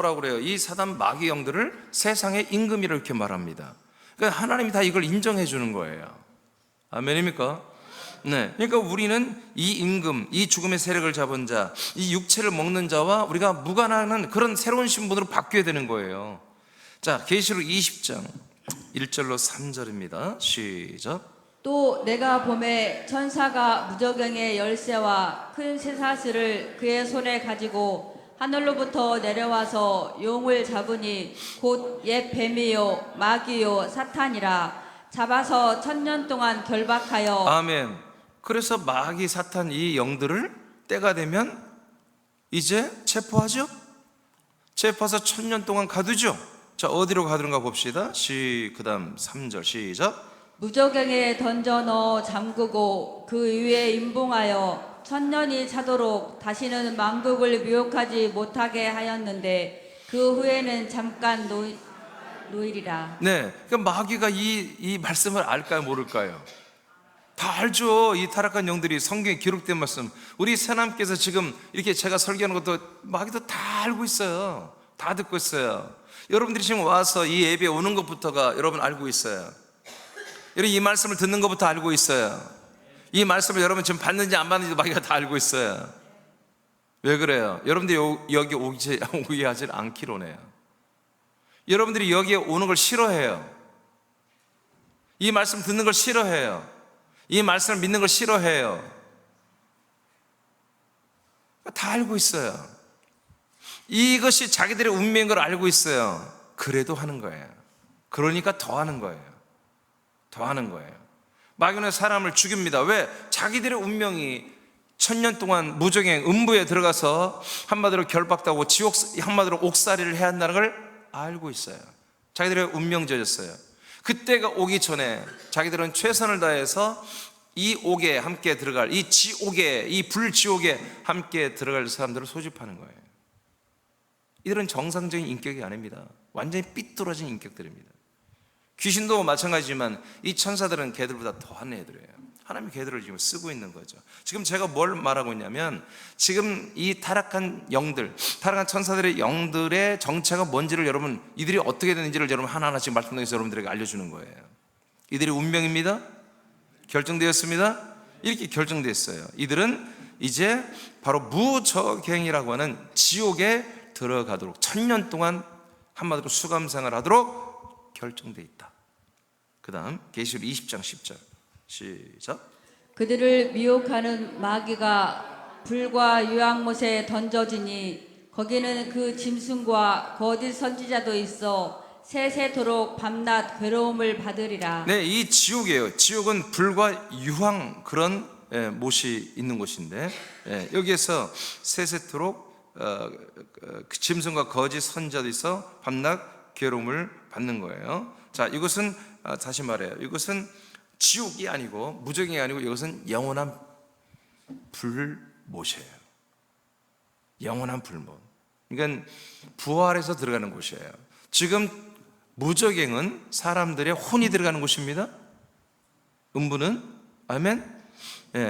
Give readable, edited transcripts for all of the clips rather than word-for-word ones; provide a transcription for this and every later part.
뭐라고 그래요? 이 사단 마귀 영들을 세상의 임금이라고 이렇게 말합니다. 그러니까 하나님이 다 이걸 인정해 주는 거예요. 아멘입니까? 네. 그러니까 우리는 이 임금, 이 죽음의 세력을 잡은 자, 이 육체를 먹는 자와 우리가 무관하는 그런 새로운 신분으로 바뀌어야 되는 거예요. 자, 계시록 20장 1절로 3절입니다. 시작. 또 내가 보매 천사가 무저갱의 열쇠와 큰 쇠사슬을 그의 손에 가지고 하늘로부터 내려와서 용을 잡으니 곧 옛 뱀이요 마귀요 사탄이라. 잡아서 1000년 동안 결박하여. 아멘. 그래서 마귀 사탄 이 영들을 때가 되면 이제 체포하죠. 체포해서 1000년 동안 가두죠. 자, 어디로 가두는가 봅시다. 그 다음 3절 시작. 무저갱에 던져 넣어 잠그고 그 위에 임봉하여 1000년이 차도록 다시는 만국을 미혹하지 못하게 하였는데 그 후에는 잠깐 노일이라. 네, 그러니까 마귀가 이 말씀을 알까요, 모를까요? 다 알죠. 이 타락한 영들이 성경에 기록된 말씀. 우리 새남께서 지금 이렇게 제가 설교하는 것도 마귀도 다 알고 있어요. 다 듣고 있어요. 여러분들이 지금 와서 이 예배에 오는 것부터가 여러분 알고 있어요. 여러분 이 말씀을 듣는 것부터 알고 있어요. 이 말씀을 여러분 지금 받는지 안 받는지 마귀가 다 알고 있어요. 왜 그래요? 여러분들이 여기 오게 하지 않기로 해요. 여러분들이 여기에 오는 걸 싫어해요. 이 말씀 듣는 걸 싫어해요. 이 말씀을 믿는 걸 싫어해요. 다 알고 있어요. 이것이 자기들의 운명인 걸 알고 있어요. 그래도 하는 거예요. 그러니까 더 하는 거예요. 더 하는 거예요. 마귀는 사람을 죽입니다. 왜? 자기들의 운명이 1000년 동안 무저갱 음부에 들어가서 한마디로 결박당하고 지옥, 한마디로 옥살이를 해야 한다는 걸 알고 있어요. 자기들의 운명저졌어요. 그때가 오기 전에 자기들은 최선을 다해서 이 옥에 함께 들어갈, 이 지옥에, 이 불지옥에 함께 들어갈 사람들을 소집하는 거예요. 이들은 정상적인 인격이 아닙니다. 완전히 삐뚤어진 인격들입니다. 귀신도 마찬가지지만 이 천사들은 걔들보다 더한 애들이에요. 하나님이 걔들을 지금 쓰고 있는 거죠. 지금 제가 뭘 말하고 있냐면 지금 이 타락한 영들, 타락한 천사들의 영들의 정체가 뭔지를 여러분, 이들이 어떻게 되는지를 여러분 하나하나씩 말씀드려서 여러분들에게 알려주는 거예요. 이들의 운명입니다. 결정되었습니다. 이렇게 결정됐어요. 이들은 이제 바로 무저갱이라고 하는 지옥에 들어가도록 1000년 동안 한마디로 수감생활 하도록 결정되어 있다. 그 다음 계시록 20장 10절 시작. 그들을 미혹하는 마귀가 불과 유황못에 던져지니 거기는 그 짐승과 거짓 선지자도 있어 세세토록 밤낮 괴로움을 받으리라. 네, 이 지옥이에요. 지옥은 불과 유황 그런 못이 있는 곳인데 여기에서 세세토록 그 짐승과 거짓 선지자도 있어 밤낮 괴로움을 받는 거예요. 자, 이것은 다시 말해요. 이것은 지옥이 아니고 무저갱이 아니고 이것은 영원한 불못이에요. 영원한 불못. 그러니까 부활해서 들어가는 곳이에요. 지금 무저갱은 사람들의 혼이 들어가는 곳입니다. 음부는 아멘.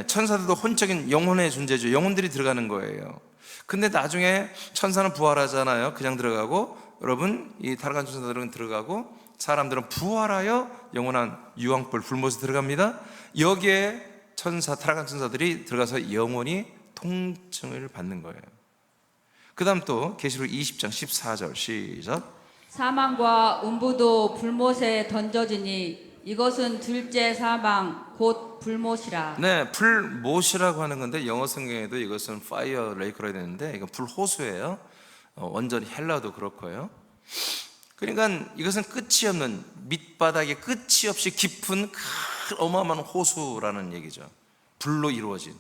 천사들도 혼적인 영혼의 존재죠. 영혼들이 들어가는 거예요. 근데 나중에 천사는 부활하잖아요. 그냥 들어가고 여러분 이 타락한 천사들은 들어가고 사람들은 부활하여 영원한 유황불 불못에 들어갑니다. 여기에 타락한 천사들이 들어가서 영원히 통증을 받는 거예요. 그 다음 또 계시록 20장 14절 시작. 사망과 음부도 불못에 던져지니 이것은 둘째 사망 곧 불못이라. 네, 불못이라고 하는 건데 영어 성경에도 이것은 파이어 레이크라 되는데 이건 불호수예요. 원전 헬라도 그렇고요. 그러니까 이것은 끝이 없는 밑바닥에 끝이 없이 깊은 큰 어마어마한 호수라는 얘기죠. 불로 이루어진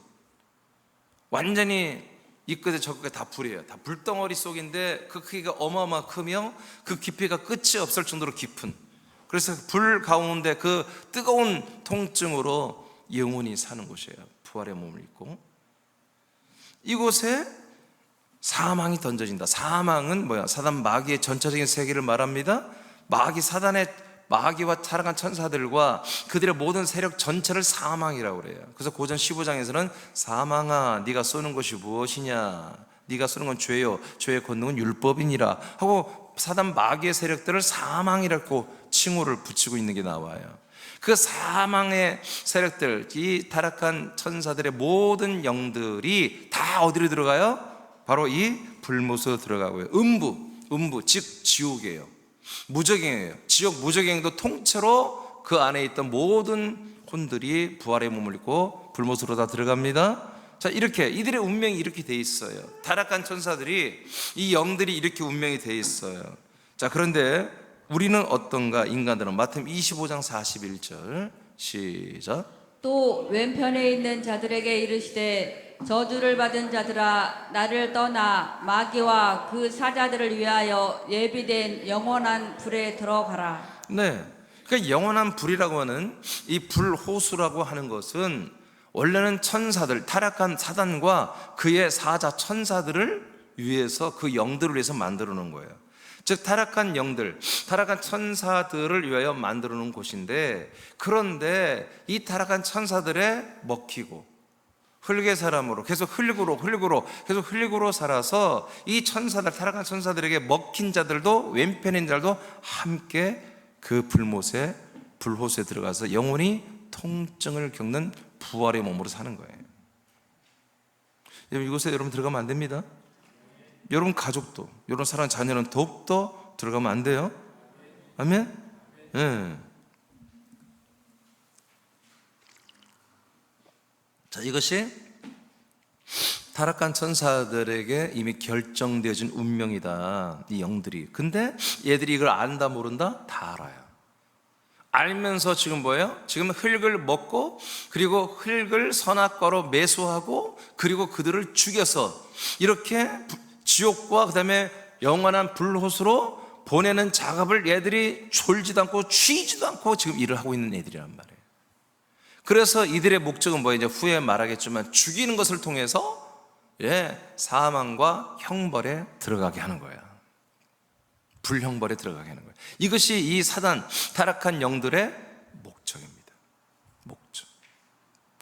완전히 이 끝에 저 끝에 다 불이에요. 다 불덩어리 속인데 그 크기가 어마어마 크며 그 깊이가 끝이 없을 정도로 깊은, 그래서 불 가운데 그 뜨거운 통증으로 영원히 사는 곳이에요. 부활의 몸을 입고 이곳에 사망이 던져진다. 사망은 뭐야? 사단 마귀의 전체적인 세계를 말합니다. 마귀와 타락한 천사들과 그들의 모든 세력 전체를 사망이라고 그래요. 그래서 고전 15장에서는 사망아 네가 쏘는 것이 무엇이냐, 네가 쓰는 건 죄요, 죄의 권능은 율법이니라 하고 사단 마귀의 세력들을 사망이라고 칭호를 붙이고 있는 게 나와요. 그 사망의 세력들, 이 타락한 천사들의 모든 영들이 다 어디로 들어가요? 바로 이 불못으로 들어가고요. 음부 즉 지옥이에요. 무저갱이에요. 지옥 무저갱도 통째로 그 안에 있던 모든 혼들이 부활의 몸을 입고 불못으로 다 들어갑니다. 자, 이렇게 이들의 운명이 이렇게 돼 있어요. 타락한 천사들이, 이 영들이 이렇게 운명이 돼 있어요. 자, 그런데 우리는 어떤가? 인간들은. 마태복음 25장 41절 시작. 또 왼편에 있는 자들에게 이르시되 저주를 받은 자들아 나를 떠나 마귀와 그 사자들을 위하여 예비된 영원한 불에 들어가라. 네, 그러니까 영원한 불이라고 하는 이 불호수라고 하는 것은 원래는 천사들, 타락한 사단과 그의 사자 천사들을 위해서, 그 영들을 위해서 만들어 놓은 거예요. 즉 타락한 영들, 타락한 천사들을 위하여 만들어 놓은 곳인데, 그런데 이 타락한 천사들에 먹히고 흙의 사람으로 계속 계속 흙으로 살아서 이 천사들, 타락한 천사들에게 먹힌 자들도, 왼편에 있는 자들도 함께 그 불호수에 들어가서 영원히 통증을 겪는 부활의 몸으로 사는 거예요. 이곳에 여러분 들어가면 안 됩니다. 여러분 가족도, 여러분 사랑하는 자녀는 더욱더 들어가면 안 돼요. 아멘? 네. 자, 이것이 타락한 천사들에게 이미 결정되어진 운명이다, 이 영들이. 근데 얘들이 이걸 안다 모른다? 다 알아요. 알면서 지금 뭐예요? 지금 흙을 먹고, 그리고 흙을 선악과로 매수하고, 그리고 그들을 죽여서 이렇게 지옥과 그 다음에 영원한 불호수로 보내는 작업을 얘들이 졸지도 않고 쉬지도 않고 지금 일을 하고 있는 애들이란 말이에요. 그래서 이들의 목적은 뭐예요? 이제 후에 말하겠지만 죽이는 것을 통해서 사망과 형벌에 들어가게 하는 거예요. 불형벌에 들어가게 하는 거예요. 이것이 이 사단, 타락한 영들의 목적입니다. 목적.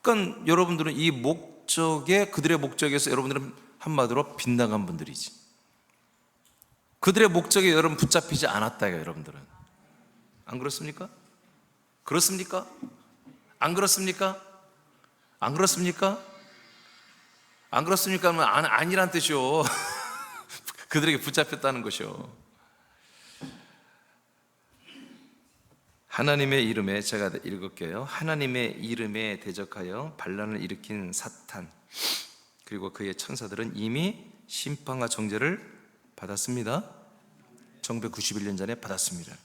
그러니까 여러분들은 이 목적에, 그들의 목적에서 여러분들은 한마디로 빗나간 분들이지. 그들의 목적에 여러분 붙잡히지 않았다, 여러분들은. 안 그렇습니까? 그렇습니까? 안 그렇습니까? 안 그렇습니까? 안 그렇습니까? 하면 아니란 뜻이요. 그들에게 붙잡혔다는 것이요. 하나님의 이름에, 제가 읽을게요. 하나님의 이름에 대적하여 반란을 일으킨 사탄, 그리고 그의 천사들은 이미 심판과 정죄를 받았습니다. 1991년 전에 받았습니다.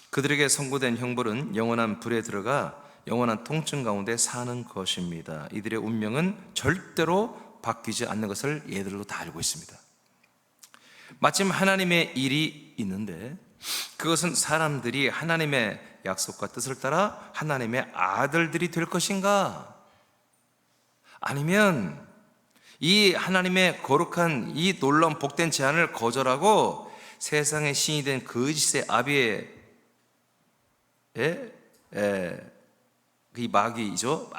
그들에게 선고된 형벌은 영원한 불에 들어가 영원한 통증 가운데 사는 것입니다. 이들의 운명은 절대로 바뀌지 않는 것을 얘들도 다 알고 있습니다. 마침 하나님의 일이 있는데, 그것은 사람들이 하나님의 약속과 뜻을 따라 하나님의 아들들이 될 것인가? 아니면 이 하나님의 거룩한 이 놀라운 복된 제안을 거절하고 세상의 신이 된 거짓의 아비의 이 마귀죠.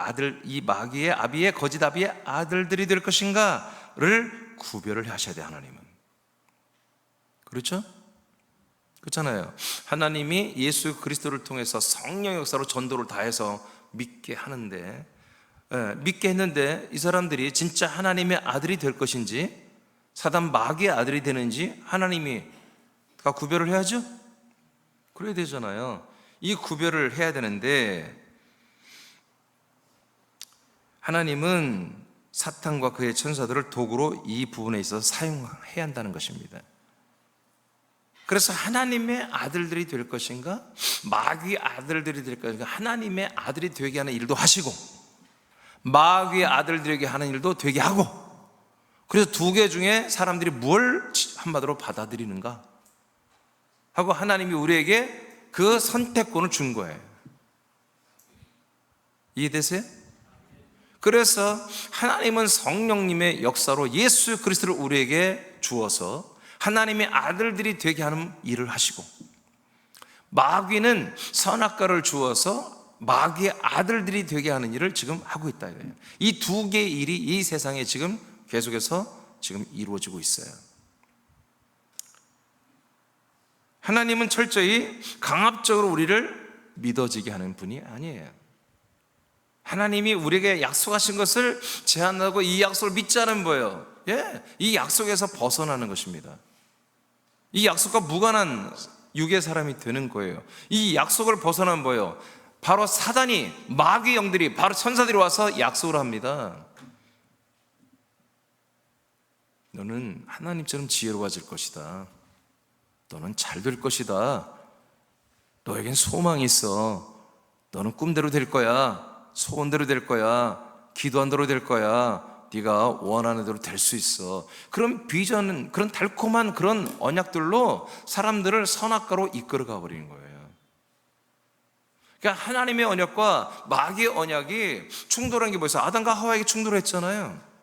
이 마귀의 아비의, 거짓 아비의 아들들이 될 것인가를 구별을 하셔야 돼요, 하나님은. 그렇죠? 그렇잖아요. 하나님이 예수 그리스도를 통해서 성령 역사로 전도를 다해서 믿게 하는데, 믿게 했는데 이 사람들이 진짜 하나님의 아들이 될 것인지 사단 마귀의 아들이 되는지 하나님이 다 구별을 해야죠. 그래야 되잖아요. 이 구별을 해야 되는데, 하나님은 사탄과 그의 천사들을 도구로 이 부분에 있어서 사용해야 한다는 것입니다. 그래서 하나님의 아들들이 될 것인가, 마귀의 아들들이 될 것인가, 하나님의 아들이 되게 하는 일도 하시고 마귀의 아들들에게 하는 일도 되게 하고, 그래서 두 개 중에 사람들이 뭘 한마디로 받아들이는가 하고 하나님이 우리에게 그 선택권을 준 거예요. 이해되세요? 그래서 하나님은 성령님의 역사로 예수 그리스도를 우리에게 주어서 하나님의 아들들이 되게 하는 일을 하시고, 마귀는 선악과를 주어서 마귀의 아들들이 되게 하는 일을 지금 하고 있다 이거예요. 이 두 개의 일이 이 세상에 지금 계속해서 지금 이루어지고 있어요. 하나님은 철저히 강압적으로 우리를 믿어지게 하는 분이 아니에요. 하나님이 우리에게 약속하신 것을 제한하고 이 약속을 믿지 않으면 뭐예요? 이 약속에서 벗어나는 것입니다. 이 약속과 무관한 육의 사람이 되는 거예요. 이 약속을 벗어나면 뭐예요? 바로 사단이, 마귀 영들이, 바로 천사들이 와서 약속을 합니다. 너는 하나님처럼 지혜로워질 것이다. 너는 잘 될 것이다. 너에겐 소망이 있어. 너는 꿈대로 될 거야. 소원대로 될 거야. 기도한 대로 될 거야. 네가 원하는 대로 될 수 있어. 그런 비전은, 그런 달콤한 그런 언약들로 사람들을 선악과로 이끌어가 버리는 거예요. 그러니까 하나님의 언약과 마귀의 언약이 충돌한 게 뭐였어요? 아담과 하와에게 충돌했잖아요.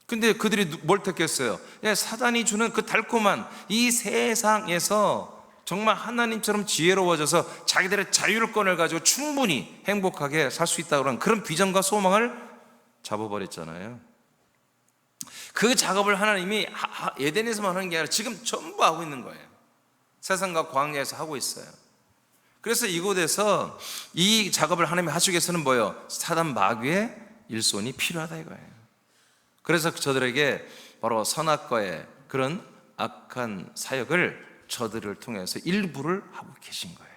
근데 그들이 뭘 택했어요? 사단이 주는 그 달콤한 이 세상에서 정말 하나님처럼 지혜로워져서 자기들의 자율권을 가지고 충분히 행복하게 살 수 있다고 하는 그런 비전과 소망을 잡아버렸잖아요. 그 작업을 하나님이 에덴에서만 하는 게 아니라 지금 전부 하고 있는 거예요. 세상과 광야에서 하고 있어요. 그래서 이곳에서 이 작업을 하나님이 하시기 위해서는 뭐예요? 사단 마귀의 일손이 필요하다 이거예요. 그래서 저들에게 바로 선악과의 그런 악한 사역을 저들을 통해서 일부를 하고 계신 거예요.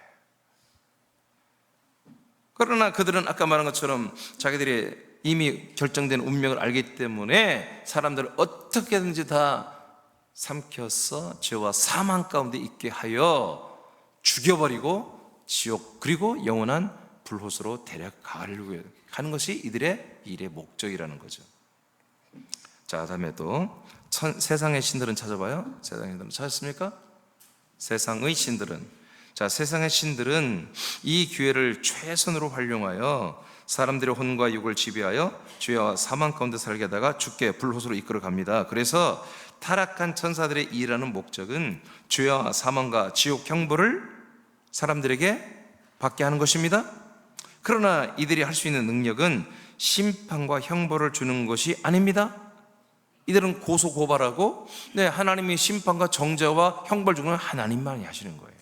그러나 그들은 아까 말한 것처럼 자기들이 이미 결정된 운명을 알기 때문에 사람들을 어떻게든지 다 삼켜서 죄와 사망 가운데 있게 하여 죽여버리고 지옥 그리고 영원한 불호수로 데려가려고 하는 것이 이들의 일의 목적이라는 거죠. 자, 다음에 또 세상의 신들은 찾아봐요. 세상의 신들은 찾았습니까? 세상의 신들은, 자, 세상의 신들은 이 기회를 최선으로 활용하여 사람들의 혼과 육을 지배하여 죄와 사망 가운데 살게 하다가 죽게 불호수로 이끌어 갑니다. 그래서 타락한 천사들의 일하는 목적은 죄와 사망과 지옥 형벌을 사람들에게 받게 하는 것입니다. 그러나 이들이 할 수 있는 능력은 심판과 형벌을 주는 것이 아닙니다. 이들은 고소고발하고 하나님이 심판과 정죄와 형벌 주는 하나님만이 하시는 거예요.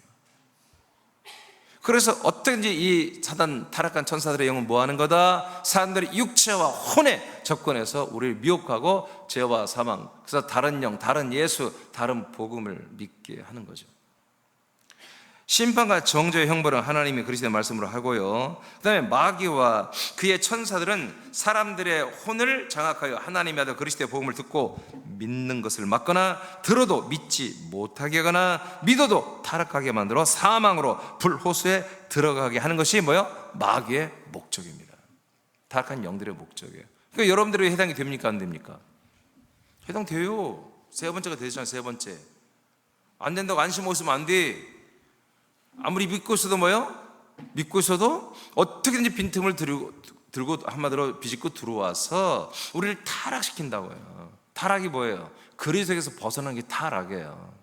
그래서 어떻게든지 이 사단 타락한 천사들의 영은 뭐하는 거다? 사람들의 육체와 혼에 접근해서 우리를 미혹하고 죄와 사망, 그래서 다른 영, 다른 예수, 다른 복음을 믿게 하는 거죠. 심판과 정죄의 형벌은 하나님이 그리스도의 말씀으로 하고요. 그 다음에 마귀와 그의 천사들은 사람들의 혼을 장악하여 하나님의 아들 그리스도의 복음을 듣고 믿는 것을 막거나 들어도 믿지 못하게 하거나 믿어도 타락하게 만들어 사망으로 불호수에 들어가게 하는 것이 뭐예요? 마귀의 목적입니다. 타락한 영들의 목적이에요. 그러니까 여러분들이 해당이 됩니까? 안 됩니까? 해당돼요. 세 번째가 되잖아요. 세 번째. 안 된다고 안심하고 있으면 안 돼. 아무리 믿고 있어도 뭐요? 믿고 있어도 어떻게든지 빈틈을 들고 한마디로 비집고 들어와서 우리를 타락시킨다고요. 타락이 뭐예요? 그리스도에서 벗어나는 게 타락이에요.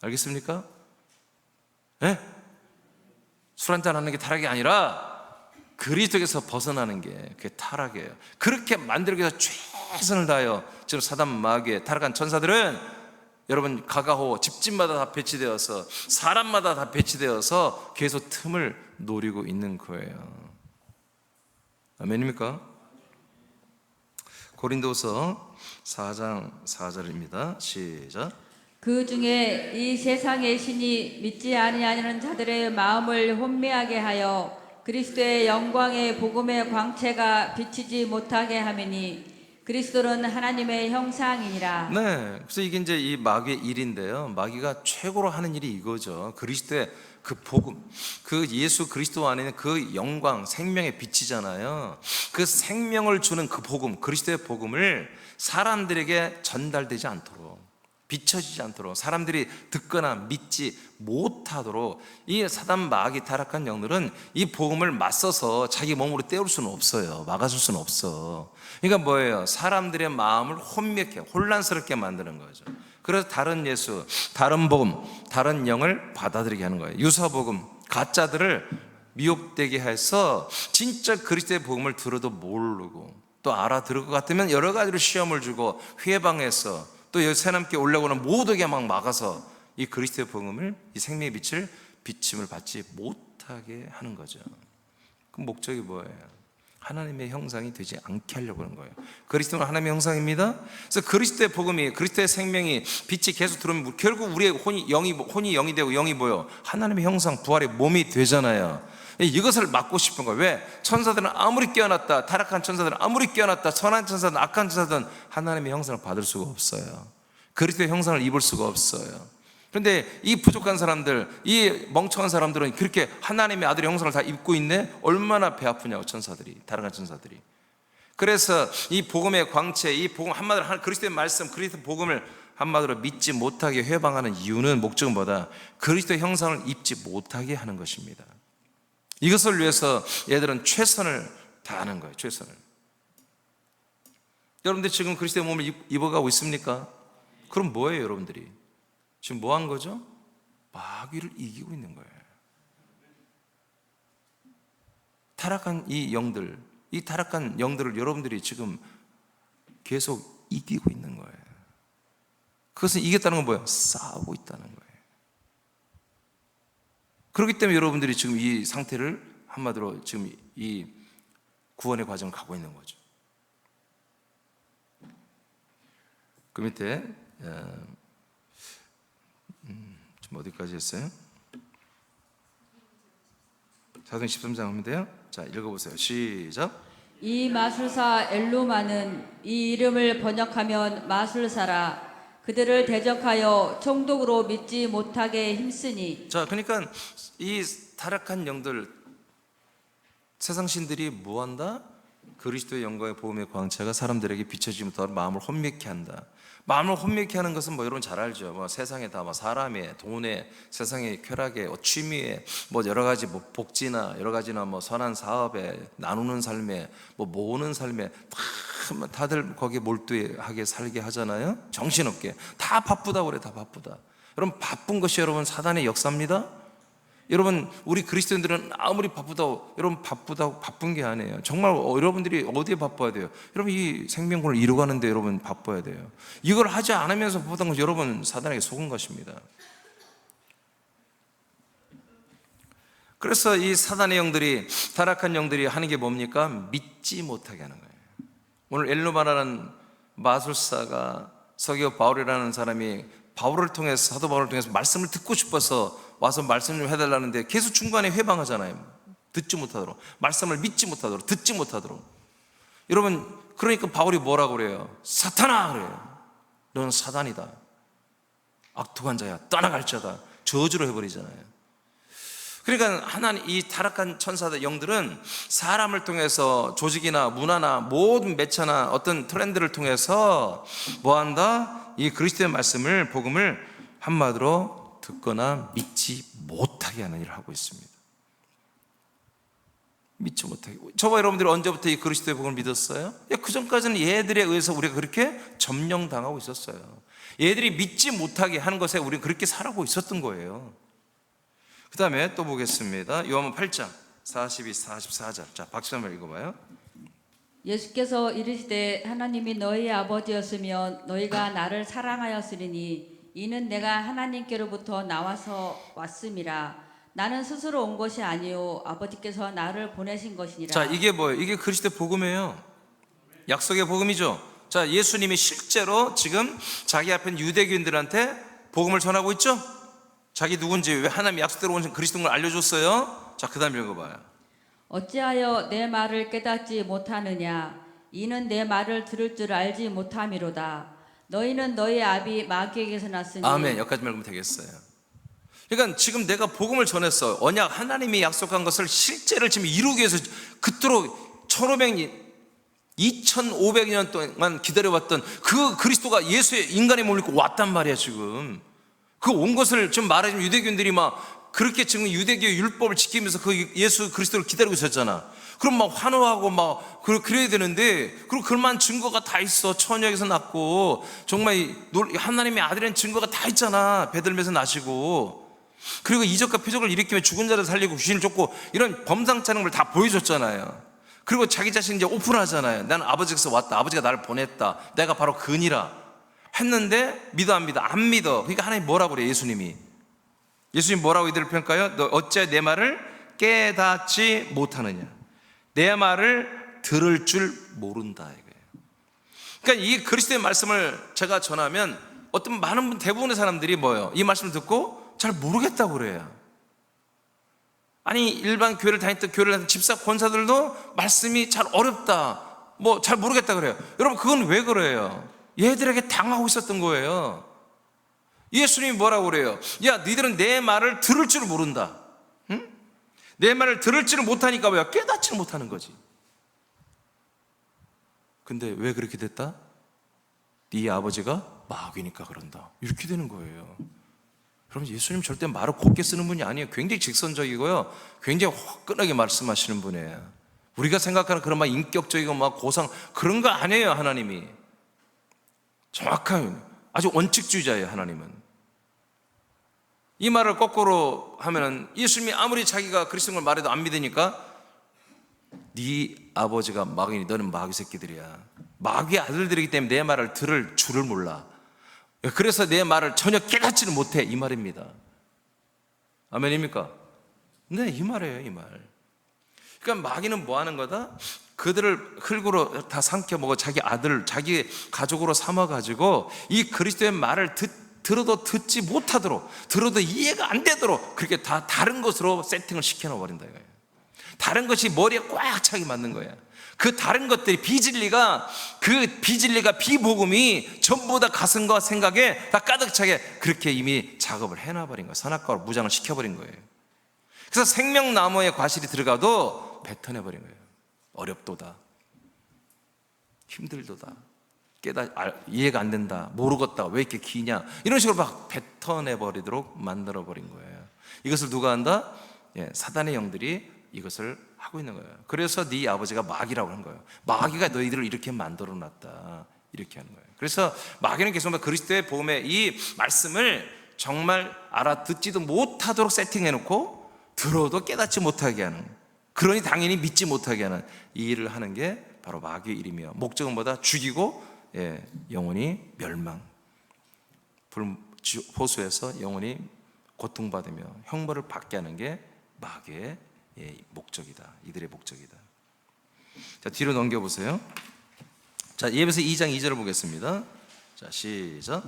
알겠습니까? 네? 술 한잔 하는 게 타락이 아니라 그리스도에서 벗어나는 게 그게 타락이에요. 그렇게 만들기 위해서 최선을 다하여 지금 사단 마귀의 타락한 천사들은 여러분 가가호 집집마다 다 배치되어서 사람마다 다 배치되어서 계속 틈을 노리고 있는 거예요. 아멘입니까? 고린도서 4장 4절입니다. 시작. 그 중에 이 세상의 신이 믿지 아니하는 자들의 마음을 혼미하게 하여 그리스도의 영광의 복음의 광채가 비치지 못하게 하매니 그리스도는 하나님의 형상이니라. 네, 그래서 이게 이제 이 마귀의 일인데요. 마귀가 최고로 하는 일이 이거죠. 그리스도의 그 복음, 그 예수 그리스도 안에 있는 그 영광, 생명의 빛이잖아요. 그 생명을 주는 그 복음, 그리스도의 복음을 사람들에게 전달되지 않도록, 비춰지지 않도록, 사람들이 듣거나 믿지 못하도록 이 사단 마귀 타락한 영들은 이 복음을 맞서서 자기 몸으로 때울 수는 없어요. 막아줄 수는 없어. 그러니까 뭐예요? 사람들의 마음을 혼미하게, 혼란스럽게 만드는 거죠. 그래서 다른 예수, 다른 복음, 다른 영을 받아들이게 하는 거예요. 유사복음, 가짜들을 미혹되게 해서 진짜 그리스도의 복음을 들어도 모르고 또 알아들을 것 같으면 여러 가지로 시험을 주고 회방해서 또 여기 새남께 올라오는 모두에게 막 막아서 이 그리스도의 복음을, 이 생명의 빛을 비침을 받지 못하게 하는 거죠. 그 목적이 뭐예요? 하나님의 형상이 되지 않게 하려고 하는 거예요. 그리스도는 하나님의 형상입니다. 그래서 그리스도의 복음이, 그리스도의 생명이, 빛이 계속 들어오면 결국 우리의 혼이 영이 되고 영이 뭐요? 하나님의 형상, 부활의 몸이 되잖아요. 이것을 막고 싶은 거예요. 왜? 천사들은 아무리 깨어났다, 타락한 천사들은 아무리 깨어났다, 선한 천사든 악한 천사든 하나님의 형상을 받을 수가 없어요. 그리스도의 형상을 입을 수가 없어요. 그런데 이 부족한 사람들, 이 멍청한 사람들은 그렇게 하나님의 아들의 형상을 다 입고 있네? 얼마나 배 아프냐고, 천사들이, 다른 천사들이. 그래서 이 복음의 광채, 이 복음 한마디로 그리스도의 말씀, 그리스도의 복음을 한마디로 믿지 못하게 회방하는 이유는, 목적은 뭐다? 그리스도의 형상을 입지 못하게 하는 것입니다. 이것을 위해서 얘들은 최선을 다하는 거예요. 최선을. 여러분들 지금 그리스도의 몸을 입어가고 있습니까? 그럼 뭐예요, 여러분들이? 지금 뭐 한 거죠? 마귀를 이기고 있는 거예요. 타락한 이 영들, 이 타락한 영들을 여러분들이 지금 계속 이기고 있는 거예요. 그것은 이겼다는 건 뭐예요? 싸우고 있다는 거예요. 그렇기 때문에 여러분들이 지금 이 상태를 한마디로 지금 이 구원의 과정을 가고 있는 거죠. 그 밑에 지금 어디까지 했어요? 사도행 13장 하면 돼요? 자, 읽어보세요. 시작. 이 마술사 엘루마는 이 이름을 번역하면 마술사라. 그들을 대적하여 총독으로 믿지 못하게 힘쓰니. 자, 그러니까 이 타락한 영들, 세상 신들이 뭐한다? 그리스도의 영광의 복음의 광채가 사람들에게 비춰지지 못하도록 마음을 혼미케 한다. 마음을 혼미케 하는 것은 뭐 여러분 잘 알죠. 뭐 세상에 다 뭐 사람의 돈에, 세상의 쾌락에, 취미에, 뭐 여러 가지 뭐 복지나 여러 가지나 뭐 선한 사업에, 나누는 삶에, 뭐 모으는 삶에 다들 거기에 몰두하게 살게 하잖아요. 정신없게 다 바쁘다 그래, 다 바쁘다. 여러분 바쁜 것이 여러분 사단의 역사입니다. 여러분 우리 그리스도인들은 아무리 바쁘다고, 여러분 바쁘다고 바쁜 게 아니에요. 정말 여러분들이 어디에 바빠야 돼요? 여러분 이 생명권을 이루가는데 여러분 바빠야 돼요. 이걸 하지 않으면서 바쁘다는 것은 여러분 사단에게 속은 것입니다. 그래서 이 사단의 영들이, 타락한 영들이 하는 게 뭡니까? 믿지 못하게 하는 거예요. 오늘 엘루마라는 마술사가 서기오 바울이라는 사람이 바울을 통해서, 사도 바울을 통해서 말씀을 듣고 싶어서 와서 말씀 좀 해달라는데 계속 중간에 회방하잖아요. 듣지 못하도록, 말씀을 믿지 못하도록, 듣지 못하도록. 여러분 그러니까 바울이 뭐라고 그래요? 사탄아 그래요. 너는 사단이다, 악독한 자야, 떠나갈 자다, 저주로 해버리잖아요. 그러니까 하나님, 이 타락한 천사들 영들은 사람을 통해서 조직이나 문화나 모든 매체나 어떤 트렌드를 통해서 뭐한다? 이 그리스도의 말씀을, 복음을 한마디로 듣거나 믿지 못하게 하는 일을 하고 있습니다. 믿지 못하게. 저와 여러분들이 언제부터 이 그리스도의 복음을 믿었어요? 그 전까지는 얘들에 의해서 우리가 그렇게 점령당하고 있었어요. 얘들이 믿지 못하게 하는 것에 우리는 그렇게 살아가고 있었던 거예요. 그 다음에 또 보겠습니다. 요한복음 8장 42, 44절. 자, 박수 한번 읽어봐요. 예수께서 이르시되 하나님이 너희의 아버지였으면 너희가 나를 사랑하였으리니 이는 내가 하나님께로부터 나와서 왔음이라. 나는 스스로 온 것이 아니요 아버지께서 나를 보내신 것이니라. 자, 이게 뭐예요? 이게 그리스도의 복음이에요. 약속의 복음이죠. 자, 예수님이 실제로 지금 자기 앞에 있는 유대교인들한테 복음을 전하고 있죠. 자기 누군지, 왜 하나님 약속대로 온 그리스도인 걸 알려줬어요. 자, 그 다음 읽어봐요. 어찌하여 내 말을 깨닫지 못하느냐? 이는 내 말을 들을 줄 알지 못함이로다. 너희는 너희 아비 마귀에게서 났으니. 아멘. 여기까지만 읽으면 되겠어요. 그러니까 지금 내가 복음을 전했어. 언약, 하나님이 약속한 것을 실제를 지금 이루기 위해서 그토록 2500년 동안 기다려왔던 그 그리스도가 예수의 인간의 몸을 입고 왔단 말이야. 지금 그 온 것을 지금 말해주면 유대교인들이 막 그렇게 지금 유대교 율법을 지키면서 그 예수 그리스도를 기다리고 있었잖아. 그럼 막 환호하고 막 그래야 되는데, 그리고 그럴만한 증거가 다 있어. 처녀에게서 났고 정말 하나님의 아들이라는 증거가 다 있잖아. 베들레헴에서 나시고, 그리고 이적과 표적을 일으키며 죽은 자를 살리고 귀신을 쫓고 이런 범상치 않은 걸 다 보여줬잖아요. 그리고 자기 자신 이제 오픈하잖아요. 나는 아버지께서 왔다. 아버지가 나를 보냈다. 내가 바로 그니라. 했는데 믿어 안 믿어? 안 믿어. 그러니까 하나님 뭐라고 그래요? 예수님이 뭐라고 이들을 평가해요? 너 어째 내 말을 깨닫지 못하느냐? 내 말을 들을 줄 모른다 이거예요. 그러니까 이 그리스도의 말씀을 제가 전하면 어떤 많은 분, 대부분의 사람들이 뭐예요? 이 말씀을 듣고 잘 모르겠다고 그래요. 아니 일반 교회를 다녔던 집사 권사들도 말씀이 잘 어렵다, 뭐 잘 모르겠다 그래요. 여러분 그건 왜 그래요? 얘들에게 당하고 있었던 거예요. 예수님이 뭐라고 그래요? 야 너희들은 내 말을 들을 줄 모른다. 응? 내 말을 들을 줄을 못하니까 왜 깨닫지를 못하는 거지. 근데 왜 그렇게 됐다? 네 아버지가 마귀니까 그런다. 이렇게 되는 거예요. 그럼 예수님 절대 말을 곱게 쓰는 분이 아니에요. 굉장히 직선적이고요, 굉장히 화끈하게 말씀하시는 분이에요. 우리가 생각하는 그런 막 인격적이고 막 고상 그런 거 아니에요. 하나님이 정확한 아주 원칙주의자예요. 하나님은. 이 말을 거꾸로 하면은 예수님이 아무리 자기가 그리스도를 말해도 안 믿으니까 네 아버지가 마귀니 너는 마귀 새끼들이야. 마귀의 아들들이기 때문에 내 말을 들을 줄을 몰라. 그래서 내 말을 전혀 깨닫지를 못해. 이 말입니다. 아멘입니까? 네, 이 말이에요. 이 말. 그러니까 마귀는 뭐 하는 거다? 그들을 흙으로 다 삼켜 먹어 자기 아들, 자기 가족으로 삼아가지고 이 그리스도의 말을 들어도 듣지 못하도록, 들어도 이해가 안 되도록 그렇게 다 다른 것으로 세팅을 시켜놓아버린다 이거예요. 다른 것이 머리에 꽉 차게 맞는 거예요. 그 다른 것들이 비진리가, 그 비진리가 비복음이 전부 다 가슴과 생각에 다 가득 차게 그렇게 이미 작업을 해놔버린 거예요. 선악과로 무장을 시켜버린 거예요. 그래서 생명나무에 과실이 들어가도 뱉어내버린 거예요. 어렵도다, 힘들도다, 이해가 안 된다, 모르겠다, 왜 이렇게 기냐, 이런 식으로 막 뱉어내버리도록 만들어버린 거예요. 이것을 누가 한다? 사단의 영들이 이것을 하고 있는 거예요. 그래서 네 아버지가 마귀라고 한 거예요. 마귀가 너희들을 이렇게 만들어놨다, 이렇게 하는 거예요. 그래서 마귀는 계속 그리스도의 복음의 이 말씀을 정말 알아듣지도 못하도록 세팅해놓고 들어도 깨닫지 못하게 하는, 그러니 당연히 믿지 못하게 하는 이 일을 하는 게 바로 마귀의 일이며, 목적은 뭐다? 죽이고 영원히 멸망, 호수에서 영원히 고통받으며 형벌을 받게 하는 게 마귀의 목적이다. 이들의 목적이다. 자, 뒤로 넘겨보세요. 자, 예배서 2장 2절을 보겠습니다. 자, 시작.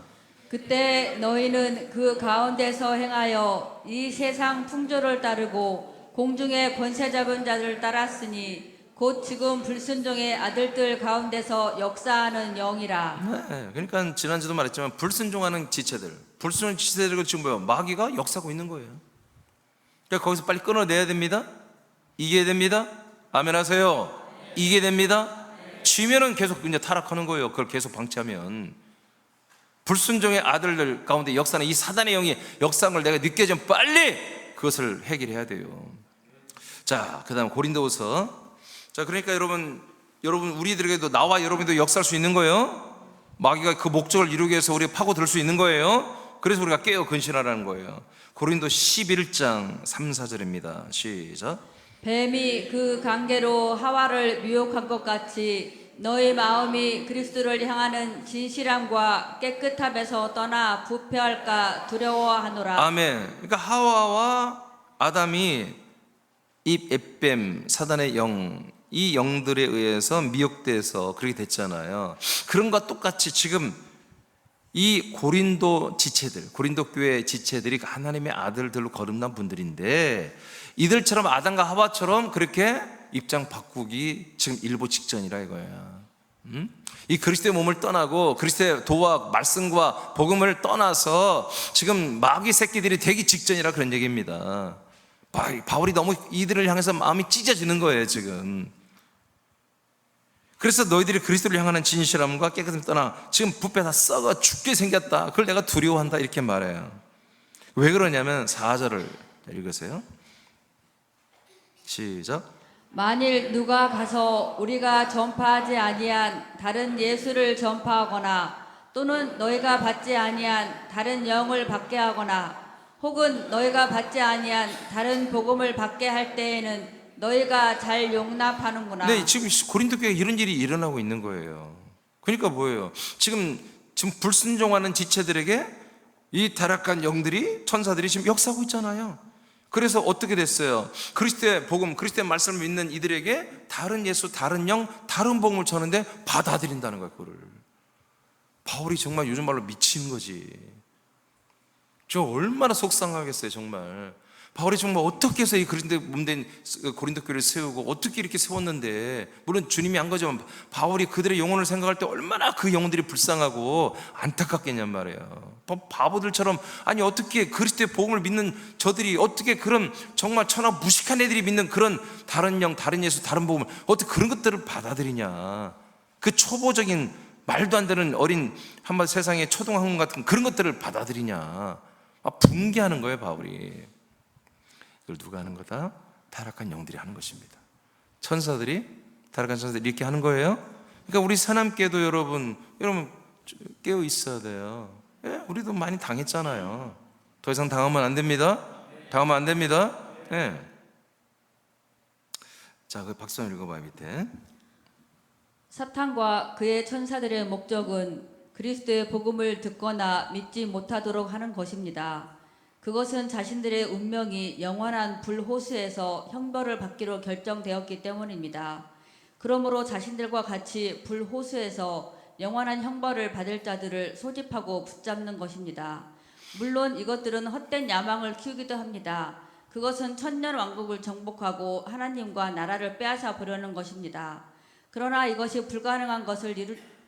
그때 너희는 그 가운데서 행하여 이 세상 풍조를 따르고 공중의 권세 잡은 자를 따랐으니 곧 지금 불순종의 아들들 가운데서 역사하는 영이라. 네, 그러니까 지난주도 말했지만 불순종하는 지체들, 불순종하는 지체들을 지금 뭐예요? 마귀가 역사하고 있는 거예요. 그러니까 거기서 빨리 끊어내야 됩니다. 이겨야 됩니다. 아멘 하세요. 이겨야 됩니다. 쥐면은 계속 이제 타락하는 거예요. 그걸 계속 방치하면. 불순종의 아들들 가운데 역사는 이 사단의 영이 역사한 걸 내가 느껴지면 빨리 그것을 해결해야 돼요. 자, 그 다음 고린도후서. 자, 그러니까 여러분 우리들에게도, 나와 여러분도 역사할 수 있는 거예요. 마귀가 그 목적을 이루기 위해서 우리가 파고들 수 있는 거예요. 그래서 우리가 깨어 근신하라는 거예요. 고린도 11장 3, 4절입니다. 시작. 뱀이 그 관계로 하와를 미혹한 것 같이 너희 마음이 그리스도를 향하는 진실함과 깨끗함에서 떠나 부패할까 두려워하노라. 아멘. 그러니까 하와와 아담이 이 앱뱀, 사단의 영, 이 영들에 의해서 미혹돼서 그렇게 됐잖아요. 그런 것과 똑같이 지금 이 고린도 지체들, 고린도 교회 지체들이 하나님의 아들들로 거듭난 분들인데, 이들처럼 아담과 하와처럼 그렇게 입장 바꾸기 지금 일보 직전이라 이거예요. 이 그리스도의 몸을 떠나고 그리스도의 도와 말씀과 복음을 떠나서 지금 마귀 새끼들이 되기 직전이라 그런 얘기입니다. 바울이 너무 이들을 향해서 마음이 찢어지는 거예요 지금. 그래서 너희들이 그리스도를 향하는 진실함과 깨끗함을 떠나 지금 부패 다 썩어 죽게 생겼다, 그걸 내가 두려워한다, 이렇게 말해요. 왜 그러냐면 4절을 읽으세요. 시작. 만일 누가 가서 우리가 전파하지 아니한 다른 예수를 전파하거나 또는 너희가 받지 아니한 다른 영을 받게 하거나 혹은 너희가 받지 아니한 다른 복음을 받게 할 때에는 너희가 잘 용납하는구나. 네, 지금 고린도 교회에 이런 일이 일어나고 있는 거예요. 그러니까 뭐예요? 지금 불순종하는 지체들에게 이 타락한 영들이, 천사들이 지금 역사하고 있잖아요. 그래서 어떻게 됐어요? 그리스도의 복음, 그리스도의 말씀을 믿는 이들에게 다른 예수, 다른 영, 다른 복음을 전하는데 받아들인다는 거예요. 그거를. 바울이 정말 요즘 말로 미친 거지. 저 얼마나 속상하겠어요, 정말. 바울이 정말 어떻게 해서 이 그리스도의 몸된 고린도 교회를 세우고 어떻게 이렇게 세웠는데, 물론 주님이 한 거지만 바울이 그들의 영혼을 생각할 때 얼마나 그 영혼들이 불쌍하고 안타깝겠냔 말이에요. 바보들처럼, 아니 어떻게 그리스도의 복음을 믿는 저들이 어떻게 그런 정말 천하 무식한 애들이 믿는 그런 다른 영, 다른 예수, 다른 복음을 어떻게 그런 것들을 받아들이냐. 그 초보적인 말도 안 되는 어린 한마디 세상의 초등학생 같은 그런 것들을 받아들이냐. 붕괴하는 거예요, 바울이. 이걸 누가 하는 거다? 타락한 영들이 하는 것입니다. 천사들이, 타락한 천사들이 이렇게 하는 거예요. 그러니까 우리 사남교회도 여러분 깨어 있어야 돼요. 예? 우리도 많이 당했잖아요. 더 이상 당하면 안 됩니다. 당하면 안 됩니다. 예. 자, 그 박수 한번 읽어봐요, 밑에. 사탄과 그의 천사들의 목적은 그리스도의 복음을 듣거나 믿지 못하도록 하는 것입니다. 그것은 자신들의 운명이 영원한 불호수에서 형벌을 받기로 결정되었기 때문입니다. 그러므로 자신들과 같이 불호수에서 영원한 형벌을 받을 자들을 소집하고 붙잡는 것입니다. 물론 이것들은 헛된 야망을 키우기도 합니다. 그것은 천년 왕국을 정복하고 하나님과 나라를 빼앗아 보려는 것입니다. 그러나 이것이 불가능한 것을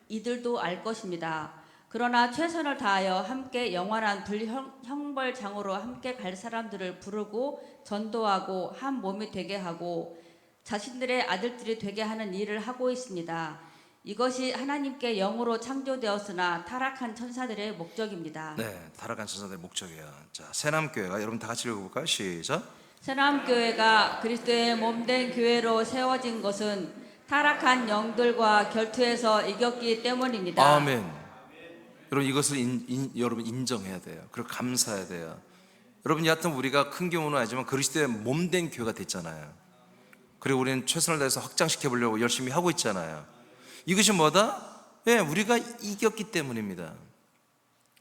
이들도 알 것입니다. 그러나 최선을 다하여 함께 영원한 불형벌장으로 함께 갈 사람들을 부르고 전도하고 한 몸이 되게 하고 자신들의 아들들이 되게 하는 일을 하고 있습니다. 이것이 하나님께 영으로 창조되었으나 타락한 천사들의 목적입니다. 네, 타락한 천사들의 목적이에요. 자, 새남교회가 여러분 다 같이 읽어볼까요? 시작. 새남교회가 그리스도의 몸된 교회로 세워진 것은 타락한 영들과 결투에서 이겼기 때문입니다. 아멘. 여러분 이것을 여러분 인정해야 돼요. 그리고 감사해야 돼요. 여러분 여하튼 우리가 큰 경우는 아니지만 그리스도의 몸된 교회가 됐잖아요. 그리고 우리는 최선을 다해서 확장시켜 보려고 열심히 하고 있잖아요. 이것이 뭐다? 예, 우리가 이겼기 때문입니다.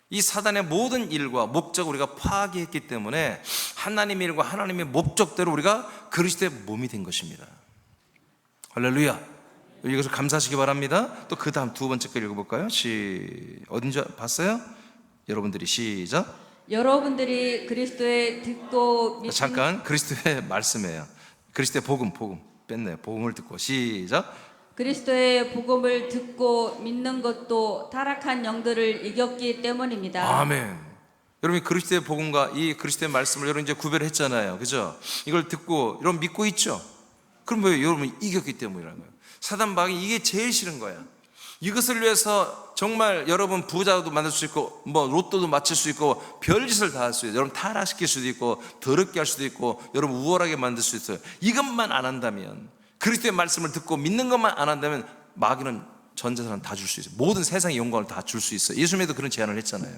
이 사단의 모든 일과 목적을 우리가 파괴했기 때문에 하나님의 일과 하나님의 목적대로 우리가 그리스도의 몸이 된 것입니다. 할렐루야. 이것을 감사하시기 바랍니다. 또 그 다음 두 번째 거 읽어볼까요? 어딘지 봤어요? 여러분들이 시작. 여러분들이 그리스도의 듣고 믿는 잠깐, 그리스도의 말씀이에요. 그리스도의 복음 뺐네요. 복음을 듣고 시작. 그리스도의 복음을 듣고 믿는 것도 타락한 영들을 이겼기 때문입니다. 아멘. 여러분이 그리스도의 복음과 이 그리스도의 말씀을 여러분 이제 구별했잖아요. 그죠? 이걸 듣고 여러분 믿고 있죠? 그럼 왜 여러분이 이겼기 때문이라는 거예요. 사단 마귀 이게 제일 싫은 거야. 이것을 위해서 정말 여러분 부자도 만들 수 있고 뭐 로또도 맞출 수 있고 별짓을 다 할 수 있어요. 여러분 타락시킬 수도 있고 더럽게 할 수도 있고 여러분 우월하게 만들 수 있어요. 이것만 안 한다면, 그리스도의 말씀을 듣고 믿는 것만 안 한다면 마귀는 전 재산 다 줄 수 있어요. 모든 세상의 영광을 다 줄 수 있어요. 예수님도 그런 제안을 했잖아요.